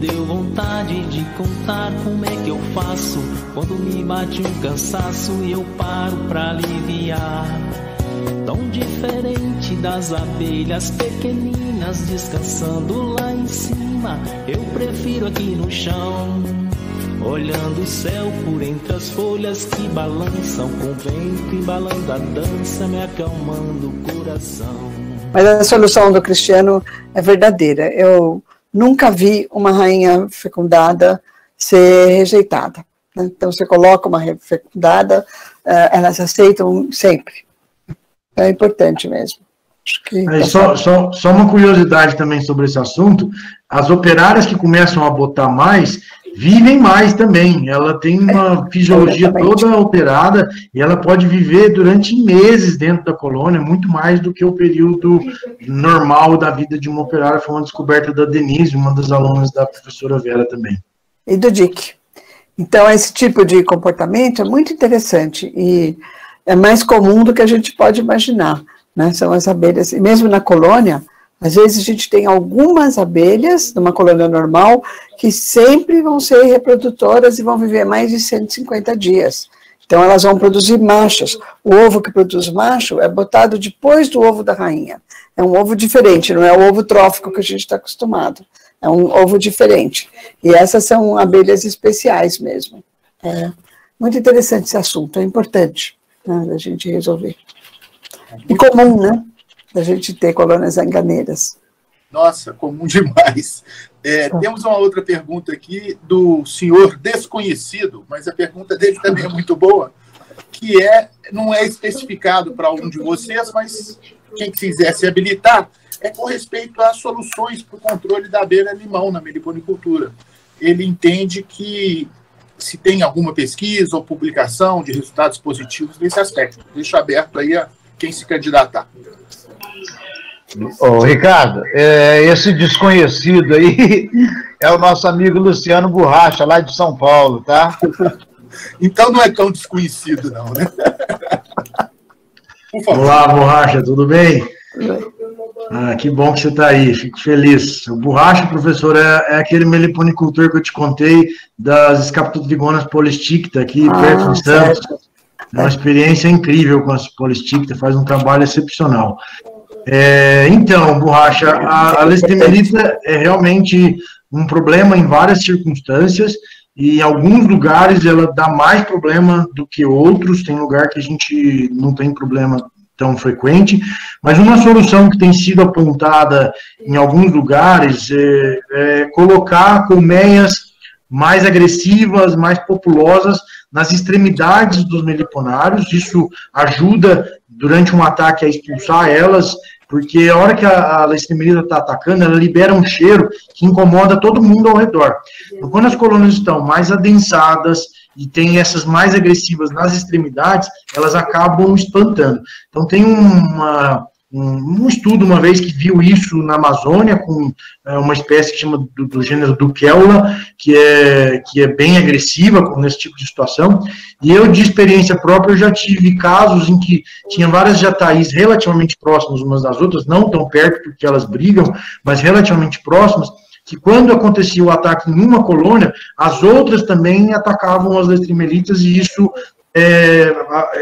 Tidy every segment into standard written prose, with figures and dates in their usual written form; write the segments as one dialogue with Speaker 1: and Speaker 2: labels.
Speaker 1: deu vontade de contar como é que eu faço quando me bate um cansaço e eu paro pra aliviar. Tão diferente das abelhas pequeninas descansando lá em cima, eu prefiro aqui no chão, olhando o céu por entre as folhas que balançam, com o vento embalando a dança, me acalmando o coração.
Speaker 2: Mas a solução do Cristiano é verdadeira. Eu nunca vi uma rainha fecundada ser rejeitada, né? Então, você coloca uma fecundada, elas aceitam sempre. É importante mesmo. Acho que
Speaker 3: só uma curiosidade também sobre esse assunto: as operárias que começam a botar mais, vivem mais também. Ela tem uma fisiologia toda alterada e ela pode viver durante meses dentro da colônia, muito mais do que o período normal da vida de uma operária. Foi uma descoberta da Denise, uma das alunas da professora Vera também.
Speaker 2: E do Dick. Então, esse tipo de comportamento é muito interessante e é mais comum do que a gente pode imaginar, né? São as abelhas, e mesmo na colônia, às vezes a gente tem algumas abelhas, numa colônia normal, que sempre vão ser reprodutoras e vão viver mais de 150 dias. Então, elas vão produzir machos. O ovo que produz macho é botado depois do ovo da rainha. É um ovo diferente, não é o ovo trófico que a gente está acostumado. É um ovo diferente. E essas são abelhas especiais mesmo. É muito interessante esse assunto, é importante, né, da gente resolver. E comum, né? Da gente ter colônias zanganeiras.
Speaker 4: Nossa, comum demais. Temos uma outra pergunta aqui do senhor desconhecido, mas a pergunta dele também é muito boa, que não é especificado para algum de vocês, mas quem quiser se habilitar, é com respeito às soluções para o controle da abelha-limão na meliponicultura. Ele entende que se tem alguma pesquisa ou publicação de resultados positivos nesse aspecto. Deixo aberto aí a quem se candidatar.
Speaker 5: Ô, Ricardo, esse desconhecido aí é o nosso amigo Luciano Borracha, lá de São Paulo, tá?
Speaker 4: Então não é tão desconhecido, não, né?
Speaker 3: Por favor. Olá, Borracha, tudo bem? Que bom que você está aí, fico feliz. O Borracha, professor, é aquele meliponicultor que eu te contei das Scaptotrigonas polisticta, aqui perto de Santos. É uma experiência incrível com as polisticta, faz um trabalho excepcional. Então, Borracha, a lestrimelita é realmente um problema em várias circunstâncias, e em alguns lugares ela dá mais problema do que outros, tem lugar que a gente não tem problema tão frequente, mas uma solução que tem sido apontada em alguns lugares é colocar colmeias mais agressivas, mais populosas nas extremidades dos meliponários. Isso ajuda durante um ataque a expulsar elas, porque a hora que a leishmaniose está atacando, ela libera um cheiro que incomoda todo mundo ao redor. Então, quando as colônias estão mais adensadas e tem essas mais agressivas nas extremidades, elas acabam espantando. Então, tem um estudo, uma vez, que viu isso na Amazônia, com uma espécie que chama do gênero Duqueula, que é bem agressiva nesse tipo de situação, e eu, de experiência própria, eu já tive casos em que tinha várias jataís relativamente próximas umas das outras, não tão perto porque elas brigam, mas relativamente próximas, que quando acontecia o ataque em uma colônia, as outras também atacavam as leishmanioses, e isso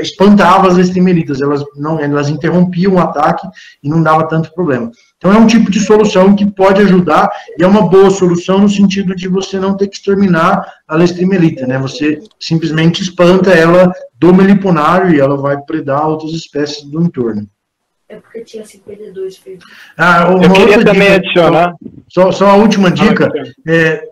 Speaker 3: espantava as leishmanioses, elas interrompiam o ataque e não dava tanto problema. Então é um tipo de solução que pode ajudar, e é uma boa solução no sentido de você não ter que exterminar a leishmaniose, né? Você simplesmente espanta ela do meliponário e ela vai predar outras espécies do entorno.
Speaker 6: É porque tinha 52 filhos.
Speaker 5: Eu queria também adicionar.
Speaker 3: Só a última dica,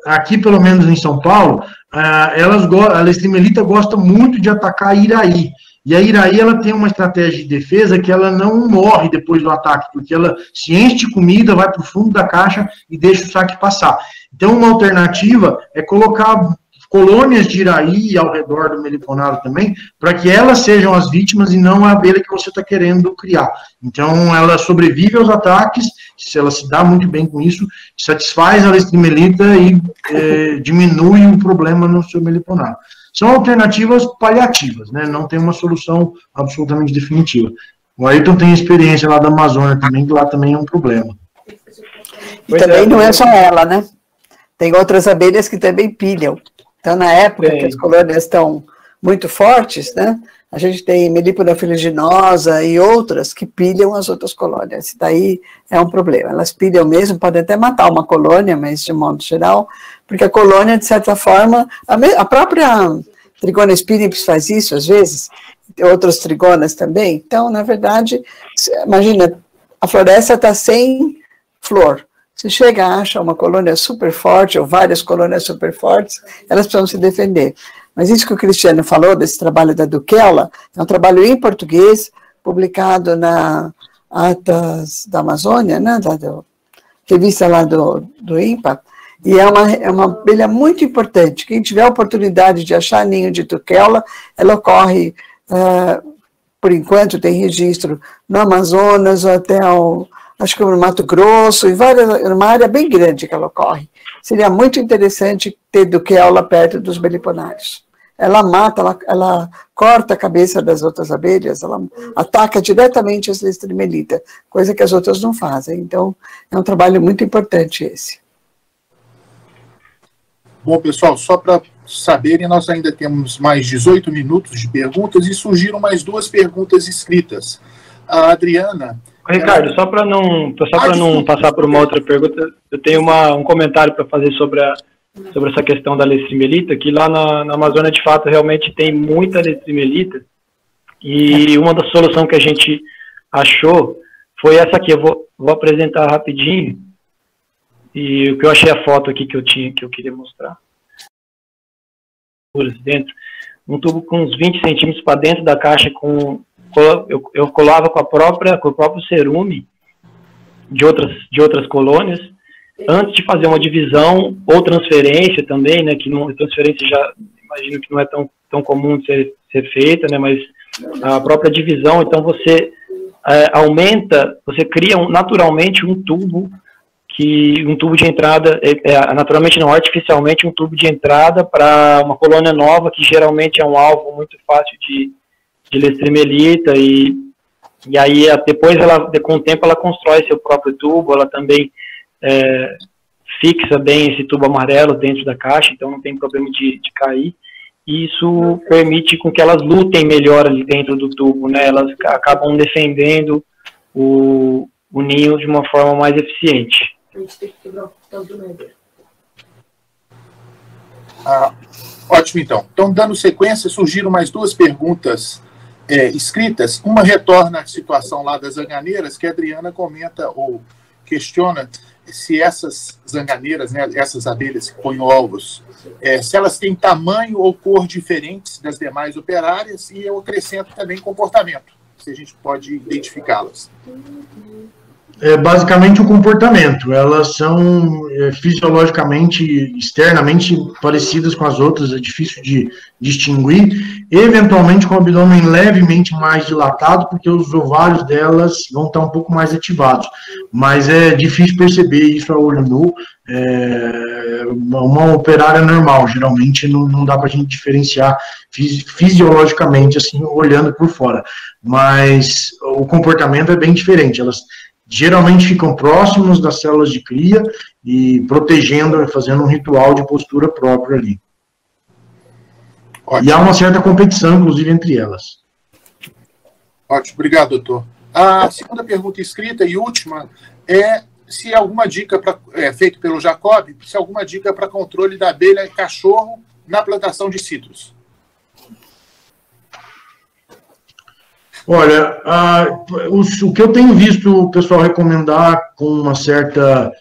Speaker 3: aqui pelo menos em São Paulo, a leishmaniose gosta muito de atacar a iraí. E a iraí, ela tem uma estratégia de defesa que ela não morre depois do ataque, porque ela se enche de comida, vai para o fundo da caixa e deixa o saque passar. Então, uma alternativa é colocar colônias de iraí ao redor do meliponário também, para que elas sejam as vítimas e não a abelha que você está querendo criar. Então, ela sobrevive aos ataques, se ela se dá muito bem com isso, satisfaz a leishmaniose e diminui o problema no seu meliponário. São alternativas paliativas, né? Não tem uma solução absolutamente definitiva. O Ayrton tem experiência lá da Amazônia também, que lá também é um problema.
Speaker 2: E também não é só ela, né? Tem outras abelhas que também pilham. Então, na época que as colônias estão muito fortes, né, a gente tem Melípona filiginosa e outras que pilham as outras colônias. Isso daí é um problema. Elas pilham mesmo, podem até matar uma colônia, mas de modo geral, porque a colônia, de certa forma, a própria Trigona spinipes faz isso, às vezes, outras trigonas também. Então, na verdade, imagina, a floresta está sem flor. Você chega, acha uma colônia super forte, ou várias colônias super fortes, elas precisam se defender. Mas isso que o Cristiano falou, desse trabalho da Duquela, é um trabalho em português, publicado na Atas da Amazônia, né, revista lá do INPA, e é uma abelha muito importante. Quem tiver a oportunidade de achar ninho de Duquela, ela ocorre, por enquanto, tem registro no Amazonas, ou até acho que no Mato Grosso, uma área bem grande que ela ocorre. Seria muito interessante ter Duquela perto dos meliponários. Ela mata, ela corta a cabeça das outras abelhas, ela ataca diretamente as Lestrimelita, coisa que as outras não fazem. Então, é um trabalho muito importante esse.
Speaker 4: Bom, pessoal, só para saberem, nós ainda temos mais 18 minutos de perguntas e surgiram mais 2 perguntas escritas. A Adriana...
Speaker 7: Ricardo, só para não passar por uma outra pergunta, eu tenho um comentário para fazer sobre essa questão da Lestrimelita, que lá na Amazônia, de fato, realmente tem muita Lestrimelita, e uma das soluções que a gente achou foi essa aqui. Eu vou apresentar rapidinho, e o que eu achei a foto aqui que eu queria mostrar. Dentro, um tubo com uns 20 centímetros para dentro da caixa, eu colava com o próprio cerume de outras colônias, antes de fazer uma divisão ou transferência também, né, que transferência já imagino que não é tão comum de ser feita, né, mas a própria divisão, então você você cria naturalmente um tubo de entrada, naturalmente não, artificialmente um tubo de entrada para uma colônia nova, que geralmente é um alvo muito fácil de Lestrimelita, e aí depois, com o tempo, ela constrói seu próprio tubo, ela também fixa bem esse tubo amarelo dentro da caixa, então não tem problema de cair, e isso permite com que elas lutem melhor ali dentro do tubo, né? Elas acabam defendendo o ninho de uma forma mais eficiente.
Speaker 6: A gente tem que quebrar o portal do Nether.
Speaker 4: Ótimo, então. Então, dando sequência, surgiram mais 2 perguntas escritas. Uma retorna à situação lá das zanganeiras, que a Adriana comenta ou questiona se essas zanganeiras, né, essas abelhas que põem ovos, se elas têm tamanho ou cor diferentes das demais operárias, e eu acrescento também comportamento, se a gente pode identificá-las.
Speaker 3: Basicamente o comportamento. Elas são fisiologicamente, externamente parecidas com as outras, é difícil de distinguir, eventualmente com o abdômen levemente mais dilatado, porque os ovários delas vão estar um pouco mais ativados, mas é difícil perceber isso a olho nu. Uma operária normal, geralmente não dá para a gente diferenciar fisiologicamente, assim, olhando por fora, mas o comportamento é bem diferente. Elas geralmente ficam próximos das células de cria e protegendo, fazendo um ritual de postura próprio ali. Ótimo. E há uma certa competição, inclusive, entre elas.
Speaker 4: Ótimo, obrigado, doutor. A segunda pergunta escrita e última é se alguma dica, feita pelo Jacob, se alguma dica para controle da abelha cachorro na plantação de citros.
Speaker 3: Olha, o que eu tenho visto o pessoal recomendar com uma certa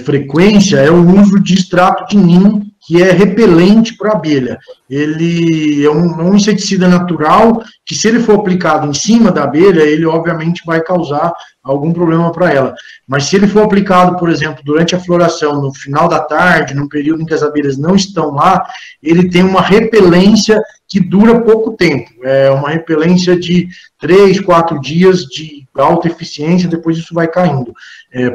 Speaker 3: frequência é o uso de extrato de ninho, que é repelente para a abelha. Ele é um inseticida natural, que se ele for aplicado em cima da abelha, ele obviamente vai causar algum problema para ela. Mas se ele for aplicado, por exemplo, durante a floração, no final da tarde, num período em que as abelhas não estão lá, ele tem uma repelência que dura pouco tempo. É uma repelência de 3, 4 dias de alta eficiência, depois isso vai caindo.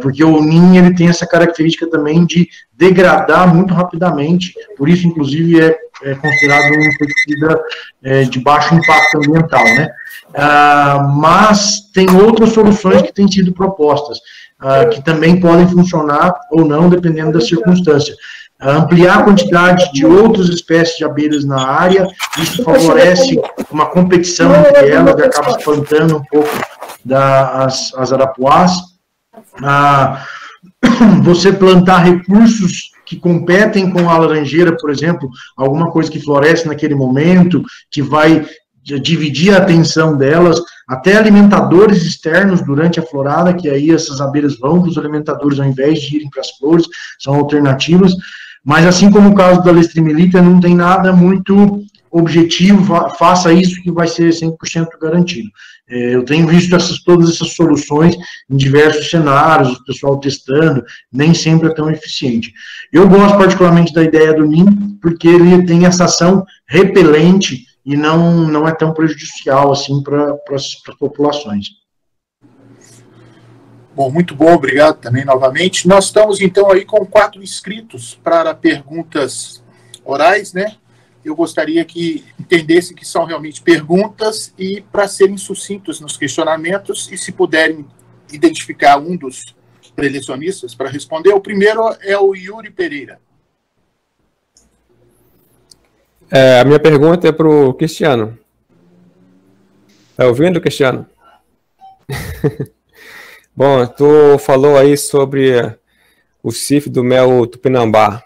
Speaker 3: Porque o ninho ele tem essa característica também de degradar muito rapidamente, por isso, inclusive, é considerado um inseticida de baixo impacto ambiental, né? Mas tem outras soluções que têm sido propostas, que também podem funcionar ou não, dependendo da circunstância. ampliar a quantidade de outras espécies de abelhas na área, isso favorece uma competição entre elas, e acaba espantando um pouco as arapuás. Você plantar recursos que competem com a laranjeira, por exemplo, alguma coisa que floresce naquele momento, que vai dividir a atenção delas, até alimentadores externos durante a florada, que aí essas abelhas vão para os alimentadores ao invés de irem para as flores, são alternativas, mas assim como o caso da Lestremelita, não tem nada muito objetivo, faça isso que vai ser 100% garantido. Eu tenho visto todas essas soluções em diversos cenários, o pessoal testando, nem sempre é tão eficiente. Eu gosto particularmente da ideia do NIM, porque ele tem essa ação repelente e não é tão prejudicial assim para as populações.
Speaker 4: Bom, muito bom, obrigado também novamente. Nós estamos então aí com 4 inscritos para perguntas orais, né? Eu gostaria que entendesse que são realmente perguntas e para serem sucintos nos questionamentos e se puderem identificar um dos prelecionistas para responder. O primeiro é o Yuri Pereira.
Speaker 8: A minha pergunta é para o Cristiano. Está ouvindo, Cristiano? Bom, tu falou aí sobre o CIF do mel Tupinambá.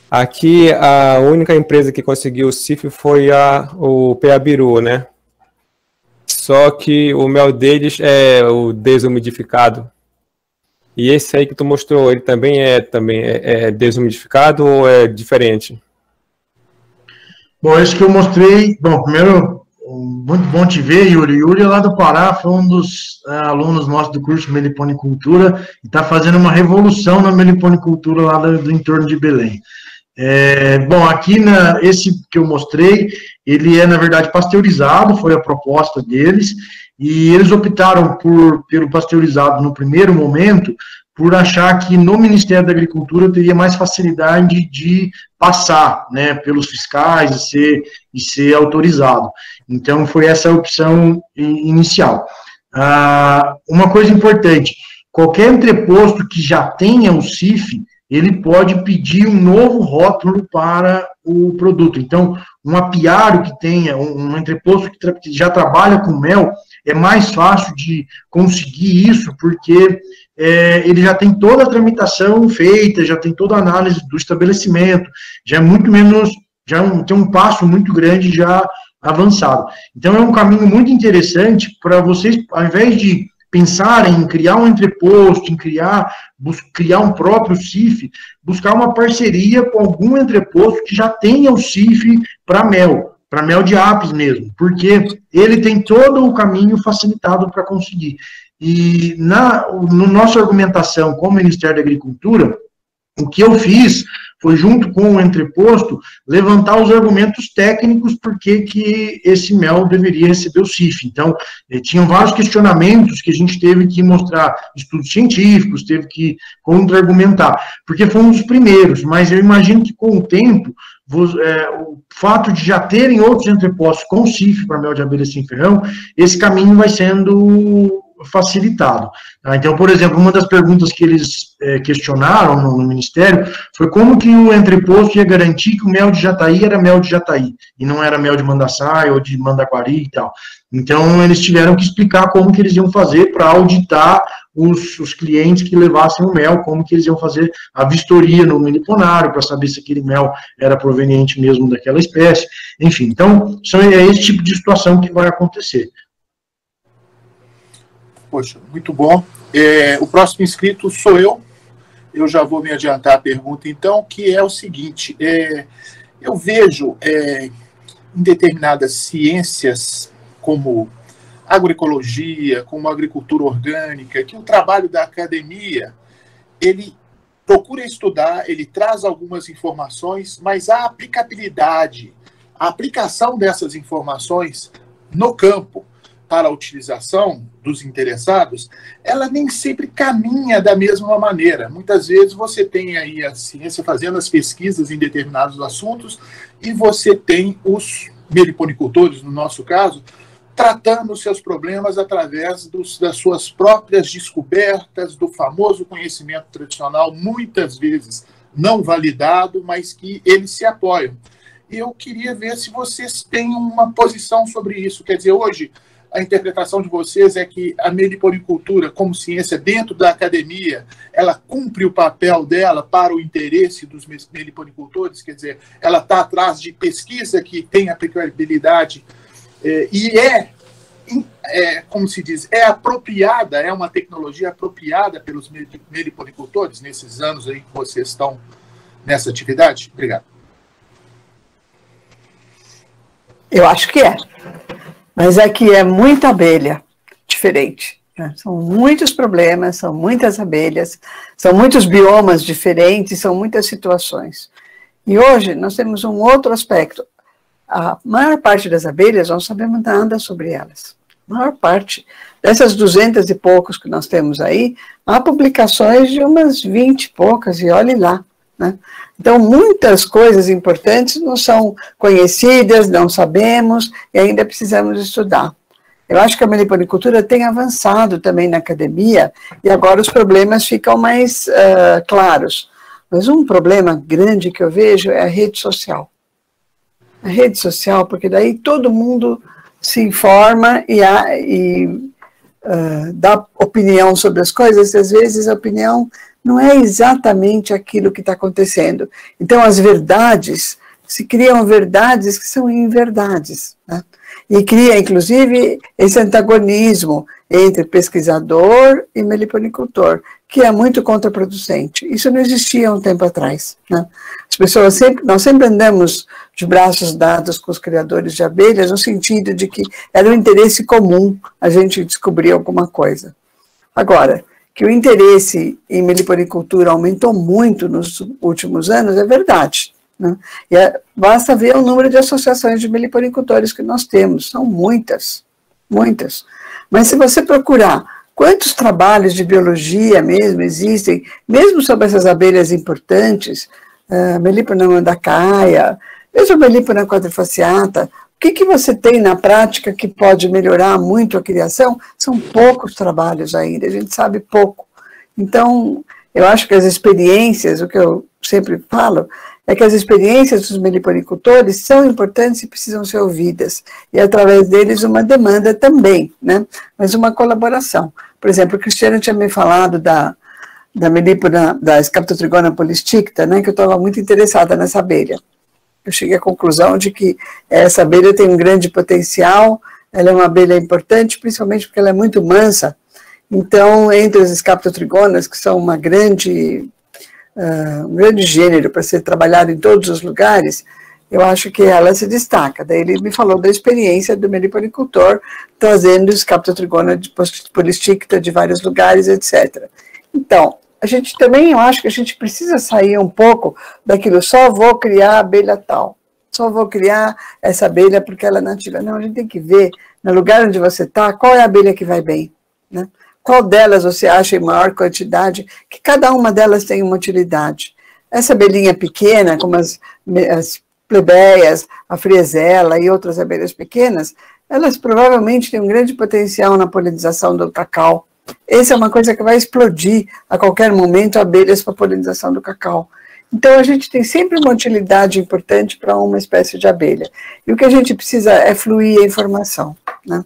Speaker 8: Aqui, a única empresa que conseguiu o CIF foi o Peabiru, né? Só que o mel deles é o desumidificado. E esse aí que tu mostrou, ele também é desumidificado ou é diferente?
Speaker 3: Bom, esse que eu mostrei... Bom, primeiro, muito bom te ver, Yuri. Yuri é lá do Pará, foi um dos alunos nossos do curso de meliponicultura e está fazendo uma revolução na meliponicultura lá do entorno de Belém. Bom, aqui esse que eu mostrei, ele é, na verdade, pasteurizado, foi a proposta deles, e eles optaram pelo pasteurizado no primeiro momento, por achar que no Ministério da Agricultura teria mais facilidade de passar, né, pelos fiscais e ser autorizado. Então, foi essa a opção inicial. Uma coisa importante, qualquer entreposto que já tenha o CIF, ele pode pedir um novo rótulo para o produto. Então, um apiário que tenha, um entreposto que já trabalha com mel, é mais fácil de conseguir isso, porque ele já tem toda a tramitação feita, já tem toda a análise do estabelecimento, já é muito menos, tem um passo muito grande já avançado. Então, é um caminho muito interessante para vocês, ao invés de pensar em criar um entreposto, em criar um próprio CIF, buscar uma parceria com algum entreposto que já tenha o CIF para mel de apis mesmo, porque ele tem todo o caminho facilitado para conseguir. E no nossa argumentação com o Ministério da Agricultura, o que eu fiz foi, junto com o entreposto, levantar os argumentos técnicos por que esse mel deveria receber o CIF. Então, tinham vários questionamentos que a gente teve que mostrar estudos científicos, teve que contra-argumentar, porque fomos os primeiros, mas eu imagino que com o tempo, o fato de já terem outros entrepostos com CIF para mel de abelha sem ferrão, esse caminho vai sendo facilitado. Então, por exemplo, uma das perguntas que eles questionaram no Ministério foi como que o entreposto ia garantir que o mel de Jataí era mel de Jataí, e não era mel de Mandaçai ou de Mandaquari e tal. Então, eles tiveram que explicar como que eles iam fazer para auditar os clientes que levassem o mel, como que eles iam fazer a vistoria no meliponário, para saber se aquele mel era proveniente mesmo daquela espécie. Enfim, então, é esse tipo de situação que vai acontecer.
Speaker 4: Poxa, muito bom. O próximo inscrito sou eu. Eu já vou me adiantar a pergunta, então, que é o seguinte. Eu vejo em determinadas ciências, como agroecologia, como agricultura orgânica, que o trabalho da academia, ele procura estudar, ele traz algumas informações, mas a aplicabilidade, a aplicação dessas informações no campo, para a utilização dos interessados, ela nem sempre caminha da mesma maneira. Muitas vezes você tem aí a ciência fazendo as pesquisas em determinados assuntos e você tem os meliponicultores, no nosso caso, tratando os seus problemas através das suas próprias descobertas, do famoso conhecimento tradicional, muitas vezes não validado, mas que eles se apoiam. E eu queria ver se vocês têm uma posição sobre isso. Quer dizer, hoje, a interpretação de vocês é que a meliponicultura, como ciência dentro da academia, ela cumpre o papel dela para o interesse dos meliponicultores, quer dizer, ela está atrás de pesquisa que tem aplicabilidade e como se diz, é apropriada, é uma tecnologia apropriada pelos meliponicultores nesses anos aí que vocês estão nessa atividade? Obrigado.
Speaker 2: Eu acho que é. Mas é que é muita abelha diferente. Né? São muitos problemas, são muitas abelhas, são muitos biomas diferentes, são muitas situações. E hoje nós temos um outro aspecto. A maior parte das abelhas, não sabemos nada sobre elas. A maior parte. Dessas 200 e poucos que nós temos aí, há publicações de umas 20 e poucas, e olhe lá. Né? Então, muitas coisas importantes não são conhecidas, não sabemos, e ainda precisamos estudar. Eu acho que a meliponicultura tem avançado também na academia, e agora os problemas ficam mais claros. Mas um problema grande que eu vejo é a rede social. A rede social, porque daí todo mundo se informa e dá opinião sobre as coisas, e às vezes a opinião não é exatamente aquilo que está acontecendo. Então, as verdades, se criam verdades que são inverdades, né? E cria, inclusive, esse antagonismo entre pesquisador e meliponicultor, que é muito contraproducente. Isso não existia um tempo atrás, né? As pessoas nós sempre andamos de braços dados com os criadores de abelhas, no sentido de que era um interesse comum a gente descobrir alguma coisa. Agora, que o interesse em meliponicultura aumentou muito nos últimos anos, é verdade. Né? Basta ver o número de associações de meliponicultores que nós temos, são muitas, muitas. Mas se você procurar quantos trabalhos de biologia mesmo existem, mesmo sobre essas abelhas importantes, Melipona mandacaia, mesmo a Melipona quadrifaciata, o que você tem na prática que pode melhorar muito a criação? São poucos trabalhos ainda, a gente sabe pouco. Então, eu acho que as experiências, o que eu sempre falo, é que as experiências dos meliponicultores são importantes e precisam ser ouvidas. E, através deles, uma demanda também, né? Mas uma colaboração. Por exemplo, o Cristiano tinha me falado da melipona, da Scaptotrigona polisticta, né? Que eu estava muito interessada nessa abelha. Eu cheguei à conclusão de que essa abelha tem um grande potencial, ela é uma abelha importante, principalmente porque ela é muito mansa. Então, entre as Scaptotrigonas, que são um grande gênero para ser trabalhado em todos os lugares, eu acho que ela se destaca. Daí ele me falou da experiência do meliponicultor, trazendo Scaptotrigona polisticta de vários lugares, etc. Então, a gente também, eu acho que a gente precisa sair um pouco daquilo, só vou criar abelha tal, só vou criar essa abelha porque ela é nativa. Não, a gente tem que ver, no lugar onde você está, qual é a abelha que vai bem, né? Qual delas você acha em maior quantidade, que cada uma delas tem uma utilidade. Essa abelhinha pequena, como as plebeias, a friezela e outras abelhas pequenas, elas provavelmente têm um grande potencial na polinização do cacau. Essa é uma coisa que vai explodir a qualquer momento, abelhas para a polinização do cacau. Então, a gente tem sempre uma utilidade importante para uma espécie de abelha. E o que a gente precisa é fluir a informação, né?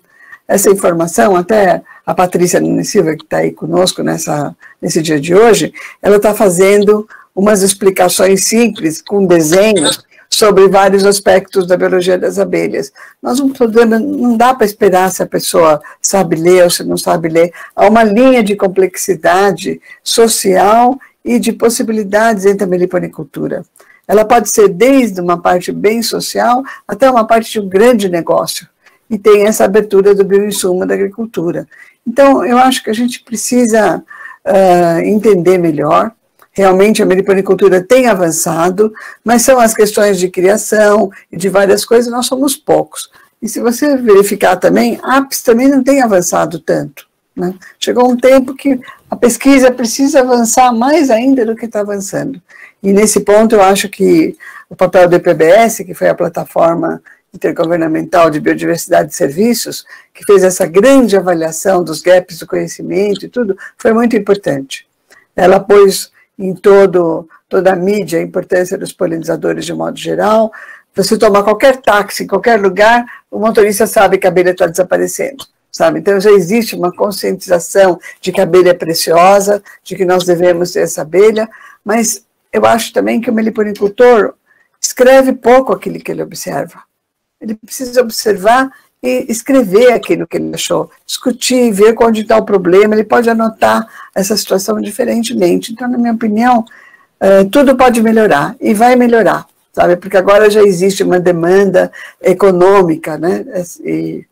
Speaker 2: Essa informação, até a Patrícia Nunes Silva, que está aí conosco nesse dia de hoje, ela está fazendo umas explicações simples, com desenhos, sobre vários aspectos da biologia das abelhas. Nós não dá para esperar se a pessoa sabe ler ou se não sabe ler. Há uma linha de complexidade social e de possibilidades entre a meliponicultura. Ela pode ser desde uma parte bem social até uma parte de um grande negócio. E tem essa abertura do bioinsumo da agricultura. Então, eu acho que a gente precisa entender melhor. Realmente a meliponicultura tem avançado, mas são as questões de criação e de várias coisas, nós somos poucos. E se você verificar também, a APES também não tem avançado tanto, né? Chegou um tempo que a pesquisa precisa avançar mais ainda do que está avançando. E nesse ponto eu acho que o papel do EPBS, que foi a plataforma intergovernamental de biodiversidade de serviços, que fez essa grande avaliação dos gaps do conhecimento e tudo, foi muito importante. Ela pôs em toda a mídia a importância dos polinizadores de modo geral. Você toma qualquer táxi, em qualquer lugar, o motorista sabe que a abelha está desaparecendo, sabe? Então já existe uma conscientização de que a abelha é preciosa, de que nós devemos ter essa abelha, mas eu acho também que o meliponicultor escreve pouco aquilo que ele observa. Ele precisa observar e escrever aquilo que ele achou, discutir, ver onde está o problema, ele pode anotar essa situação diferentemente. Então, na minha opinião, tudo pode melhorar, e vai melhorar, sabe? Porque agora já existe uma demanda econômica, né? E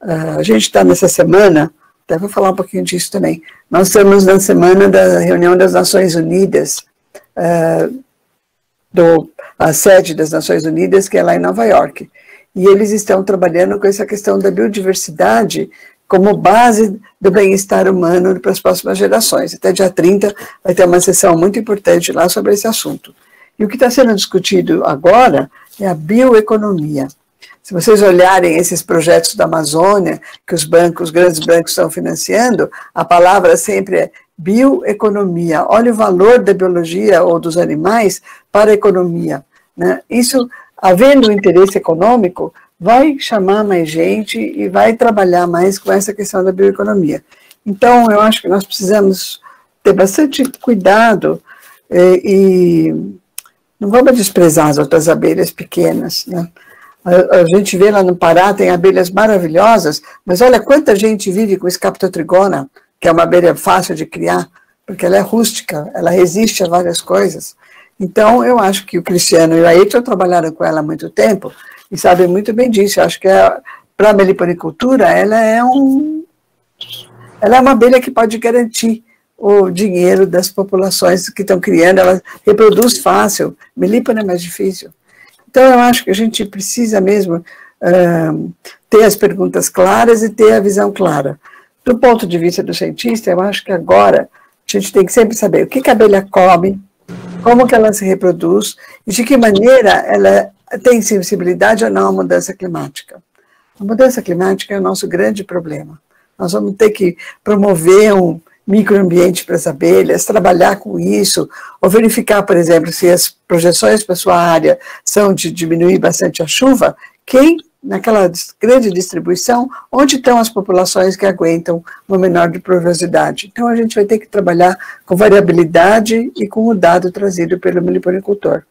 Speaker 2: a gente está nessa semana, até vou falar um pouquinho disso também, nós estamos na semana da reunião das Nações Unidas, a sede das Nações Unidas, que é lá em Nova York. E eles estão trabalhando com essa questão da biodiversidade como base do bem-estar humano para as próximas gerações. Até dia 30 vai ter uma sessão muito importante lá sobre esse assunto. E o que está sendo discutido agora é a bioeconomia. Se vocês olharem esses projetos da Amazônia, que os grandes bancos estão financiando, a palavra sempre é bioeconomia. Olha o valor da biologia ou dos animais para a economia, né? Isso, havendo um interesse econômico, vai chamar mais gente e vai trabalhar mais com essa questão da bioeconomia. Então, eu acho que nós precisamos ter bastante cuidado e não vamos desprezar as outras abelhas pequenas, né? A gente vê lá no Pará, tem abelhas maravilhosas, mas olha quanta gente vive com Scaptotrigona, que é uma abelha fácil de criar, porque ela é rústica, ela resiste a várias coisas. Então, eu acho que o Cristiano e o Ayrton trabalharam com ela há muito tempo e sabem muito bem disso. Eu acho que para a meliponicultura, ela é uma abelha que pode garantir o dinheiro das populações que estão criando, ela reproduz fácil, melipona é mais difícil. Então, eu acho que a gente precisa mesmo ter as perguntas claras e ter a visão clara. Do ponto de vista do cientista, eu acho que agora a gente tem que sempre saber o que a abelha come, como que ela se reproduz e de que maneira ela tem sensibilidade ou não à mudança climática. A mudança climática é o nosso grande problema. Nós vamos ter que promover um microambiente para as abelhas, trabalhar com isso, ou verificar, por exemplo, se as projeções para a sua área são de diminuir bastante a chuva, naquela grande distribuição, onde estão as populações que aguentam uma menor de pluviosidade. Então, a gente vai ter que trabalhar com variabilidade e com o dado trazido pelo meliponicultor.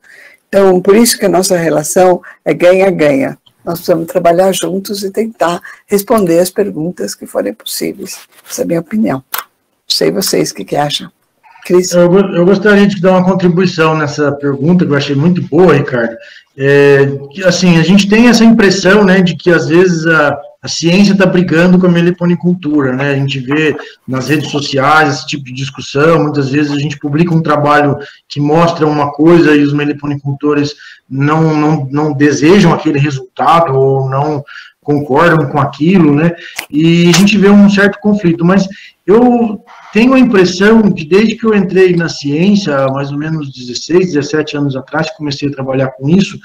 Speaker 2: Então, por isso que a nossa relação é ganha-ganha. Nós precisamos trabalhar juntos e tentar responder as perguntas que forem possíveis. Essa é a minha opinião. Não sei vocês o que acham. Cris?
Speaker 3: Eu gostaria de dar uma contribuição nessa pergunta, que eu achei muito boa, Ricardo. Assim, a gente tem essa impressão, né, de que às vezes a ciência está brigando com a meliponicultura, né? A gente vê nas redes sociais esse tipo de discussão, muitas vezes a gente publica um trabalho que mostra uma coisa e os meliponicultores não desejam aquele resultado ou não concordam com aquilo, né? E a gente vê um certo conflito, mas eu tenho a impressão de, desde que eu entrei na ciência, há mais ou menos 16, 17 anos atrás, que comecei a trabalhar com isso,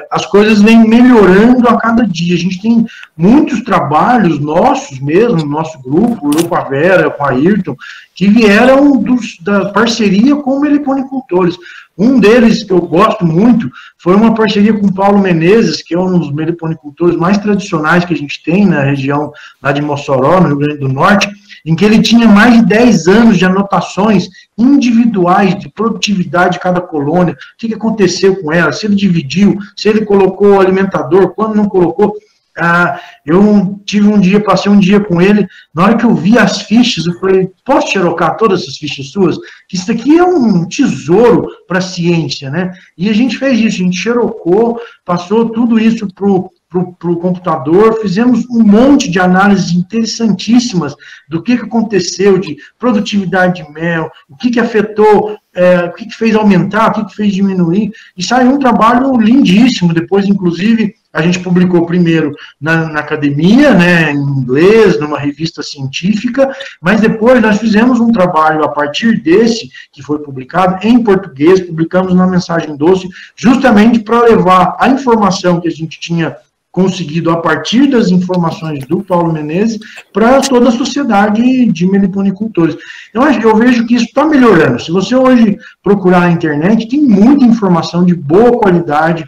Speaker 3: as coisas vêm melhorando a cada dia. A gente tem muitos trabalhos nossos mesmo, no nosso grupo, eu com a Vera, com a Ayrton, que vieram da parceria com meliponicultores. Um deles, que eu gosto muito, foi uma parceria com o Paulo Menezes, que é um dos meliponicultores mais tradicionais que a gente tem na região lá de Mossoró, no Rio Grande do Norte, em que ele tinha mais de 10 anos de anotações individuais de produtividade de cada colônia, o que aconteceu com ela, se ele dividiu, se ele colocou o alimentador, quando não colocou. Eu passei um dia com ele, na hora que eu vi as fichas, eu falei, posso xerocar todas essas fichas suas? Que isso aqui é um tesouro para a ciência, né? E a gente fez isso, a gente xerocou, passou tudo isso para o computador, fizemos um monte de análises interessantíssimas do que aconteceu de produtividade de mel, o que afetou, o que fez aumentar, o que fez diminuir, e saiu um trabalho lindíssimo. Depois, inclusive, a gente publicou primeiro na academia, né, em inglês, numa revista científica, mas depois nós fizemos um trabalho a partir desse, que foi publicado em português, publicamos na Mensagem Doce, justamente para levar a informação que a gente tinha conseguido, a partir das informações do Paulo Menezes, para toda a sociedade de meliponicultores. Eu vejo que isso está melhorando. Se você hoje procurar na internet, tem muita informação de boa qualidade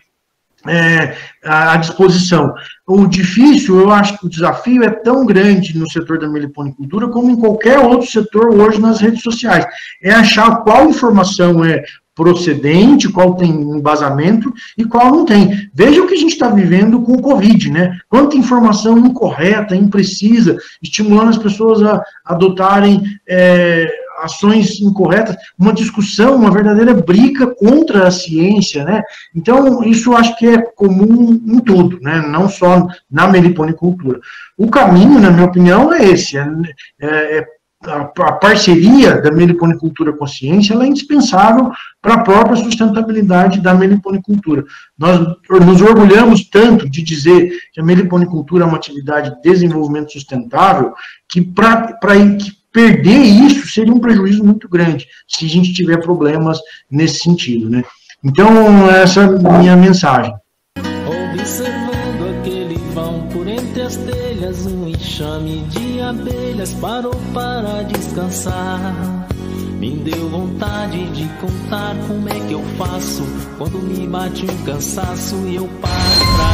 Speaker 3: à disposição. O difícil, eu acho que o desafio é tão grande no setor da meliponicultura como em qualquer outro setor hoje nas redes sociais. É achar qual informação é procedente, qual tem embasamento e qual não tem. Veja o que a gente está vivendo com o Covid, né? Quanta informação incorreta, imprecisa, estimulando as pessoas a adotarem ações incorretas, uma discussão, uma verdadeira briga contra a ciência, né? Então, isso eu acho que é comum em tudo, né? Não só na meliponicultura. O caminho, na minha opinião, é esse, a parceria da meliponicultura com a ciência, ela é indispensável para a própria sustentabilidade da meliponicultura. Nós nos orgulhamos tanto de dizer que a meliponicultura é uma atividade de desenvolvimento sustentável, que perder isso seria um prejuízo muito grande, se a gente tiver problemas nesse sentido, né? Então, essa é a minha mensagem.
Speaker 1: Observando aquele vão por entre as telhas, um enxame de abelhas parou para descansar. Me deu vontade de contar como é que eu faço quando me bate um cansaço e eu paro pra